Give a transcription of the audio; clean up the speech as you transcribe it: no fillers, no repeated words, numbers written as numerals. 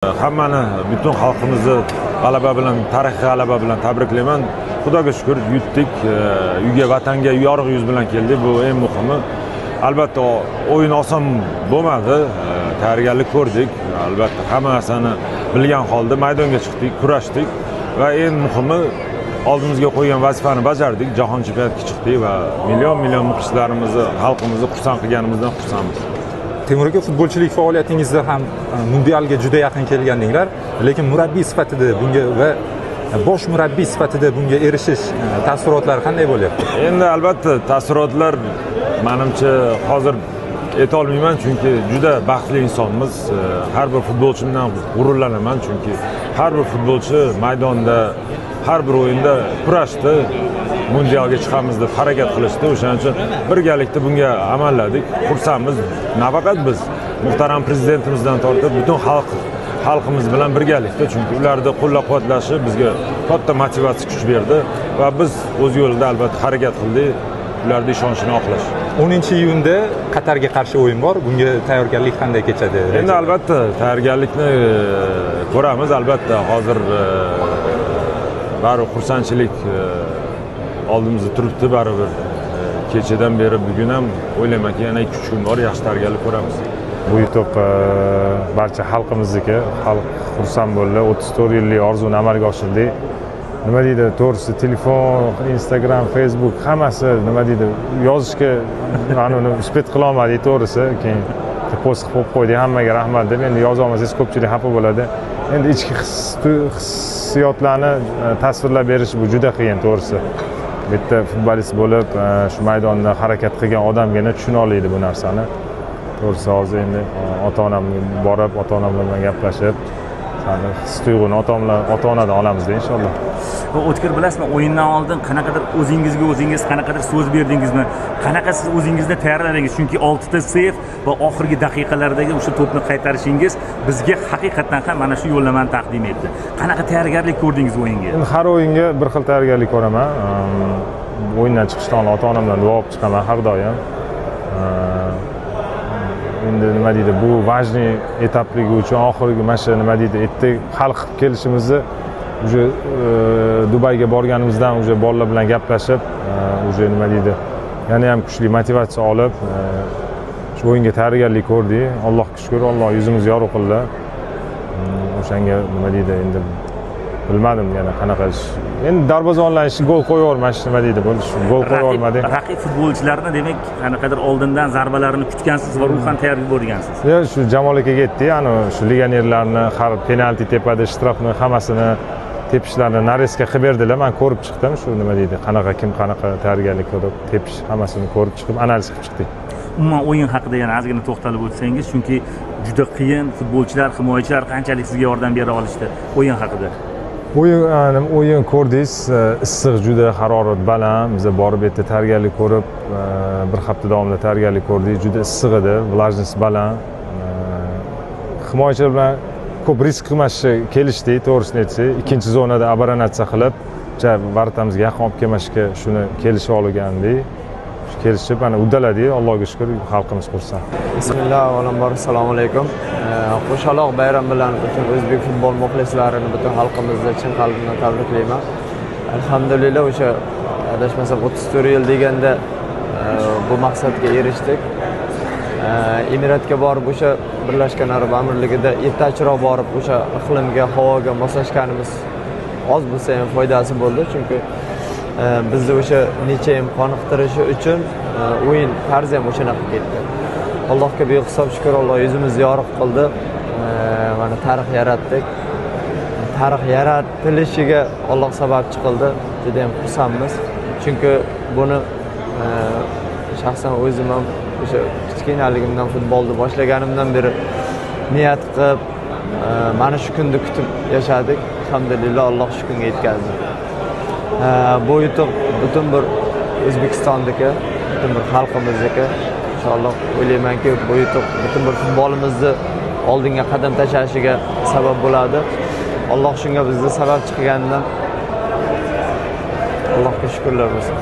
Hammani butun xalqimizni g'alaba bilan, tarixiy g'alaba bilan tabriklayman. Xudoga shukr, yutdik. Uyga, vatanga yorug' yuz bilan keldik. Bu eng muhimi. Albatta o'yin oson bo'lmadi. Tayyorgarlik ko'rdik. Albatta hamma narsani bilgan holda maydonga chiqdik, kurashdik va eng muhimi oldimizga qo'ygan vazifani bajardik. Jahon chempionatiga chiqdik va million muxlislarimizni, xalqimizni xursand qilganimizdan xursandmiz. Temur aka, futbolchilik faoliyatingizda ham mundialga juda yaqin kelgandinglar, lekin murabbiy sifatida bunga va bosh murabbiy sifatida bunga erishish taassurotlari qanday bo'lyapti? Endi albatta taassurotlar menimcha hozir ayta olmayman, chunki juda baxtli insonmiz. Har bir futbolchimdan g'ururlanaman, chunki har bir futbolchi maydonda, har bir o'yinda kurashdi. Mundialga chiqamiz deb harakat qilishdi. O'shaning uchun birgalikda bunga amalladik. Xursandmiz. Nafaqat biz, muhtaram prezidentimizdan tortib butun xalqimiz bilan birgalikda, chunki ularni qo'llab-quvvatlashi bizga katta motivatsiya kuch berdi va biz o'z yo'lida albatta harakat qildik. Ularning ishonchini oqlash. 10-iyunda Qatarga qarshi o'yin bor. Bunga tayyorgarlik qanday kechadi? Endi albatta tayyorgarlikni ko'ramiz. Albatta hozir baribir xursandchilik oldimizda turibdi, baribir kechadan beri bugun ham o'ylaymanki yana 2-3 kun bor, yaxshi tayyorgarlik ko'ramiz. Bu yutuq barcha xalqimizniki. Xalq xursand bo'ldi. 34 yillik orzuni amalga oshirdik. Nima deydi, to'g'risi telefon, Instagram, Facebook hammasi nima deydi, yozishga uni uspet qila olmadik, to'g'risi. Keyin post qilib qo'ydik, hammaga rahmat deb. Endi yoza olmasangiz ko'pchilik xafa bo'ladi. Endi ichki hissiyotlarni tasvirlab berish bu juda qiyin, to'g'risi. Bitta futbolist bo'lib, shu maydonda harakat qilgan odamgina tushuna oladi bu narsani. To'g'risi hozir endi ota-onam borib, ota-onam bilan gaplashib, his-tuyg'uni ota-onadan olamizda inshaalloh. O'tkir, bilasizmi, o'yindan oldin qanaqadir o'zingiz qanaqadir so'z berdingizmi? Qanaqa siz o'zingizni tayyorladingiz? Chunki 6 ta seyf va oxirgi daqiqalardagi o'sha to'pni qaytarishingiz bizga haqiqatan ham mana shu yo'llamani taqdim etdi. Qanaqa tayyorgarlik ko'rdingiz o'yinga? Endi har o'yinga bir xil tayyorgarlik ko'raman. O'yindan chiqishdan oldin ota-onamdan duo olib chiqaman har doim. Endi nima deydi, bu важный etapligi uchun oxirgi mana shu nima deydi, ertaga hal qilib kelishimizni уже Dubayga borganimizdan уже bolalar bilan gaplashib, уже nima deydi, yana ham kuchli motivatsiya olib shu o'yinga tayyorgarlik ko'rdik. Allohga shukr, Alloh yuzimizni yorug' qildi. O'shanga nima deydi, endi bilmadim yana qanaqa ish. Endi darvozabonlar ishi gol qo'yavermash, nima deydi, bu gol qo'yavermadik. Raqib futbolchilarni demak qanaqadir oldindan zarbalarni kutgansiz va ruhan tayyor bo'lgansiz. Yo'q, shu Jamol akaga aytdi, ana shu legionerlarni har penalti tepada, shtrafni hammasini tepishlarini nareska qilib berdilar. Men ko'rib chiqdim, shu nima deydi, kim qanaqa tayyorgarlik ko'rib, tepish hammasini ko'rib chiqib, analiz qilib chiqdik. Umuman o'yin haqida yana ozgina to'xtalib o'tsangiz, chunki juda qiyin, futbolchilar, himoyachilar qanchalik sizga yordam bera olishdi o'yin haqida. O'yin ko'rdingiz, issiq, juda harorat baland. Biz borib yerda tayyorgarlik ko'rib, bir hafta davomida tayyorgarlik ko'rdik. Juda issiq edi, влажность baland. Himoyachilar bilan ko'p risk qilmashga kelishdik, to'g'risini aytsak. Ikkinchi zonada обороnatsiya qilib, varatamizga yaqin olib kelmashga shuni kelishib olgandik. Kelishib, ana uddaladik, Allohga shukr, xalqimiz xursand. Bismillah, avvalambor assalomu alaykum. Qo'shaloq bayram bilan butun o'zbek futbol muxlislarini, butun xalqimizni chin qalbimdan tabriklayman. Alhamdulillah, o'sha adashmasam 34 yil deganda bu maqsadga erishdik. Emiratga borib, o'sha Birlashgan Arab Amirligida ertachiroq borib, o'sha iqlimga, havoga moslashganimiz oz bo'lsa ham foydasi bo'ldi, chunki bizni o'sha necha ham qoniqtirishi uchun o'yin tarzi ham o'shanaqa ketdi. Allohga behisob shukr, Alloh yuzimizni yorug' qildi. Mana tarix yaratdik. Tarix yaratilishiga Alloh sababchi qildi. Juda ham xursandmiz. Chunki buni shaxsan o'zim ham o'sha kichkinaligimdan futbolni boshlaganimdan beri niyat qilib, mana shu kunni kutib yashadik. Alhamdulillah, Alloh shu kunga yetkazdi. Bu yutuq butun bir O'zbekistonniki, butun bir xalqimizniki. Inshaalloh o'ylaymanki, bu yutuq butun bir futbolimizni oldinga qadam tashlashiga sabab bo'ladi. Alloh shunga bizni sababchi qilganidan Allohga shukrlar bo'lsin.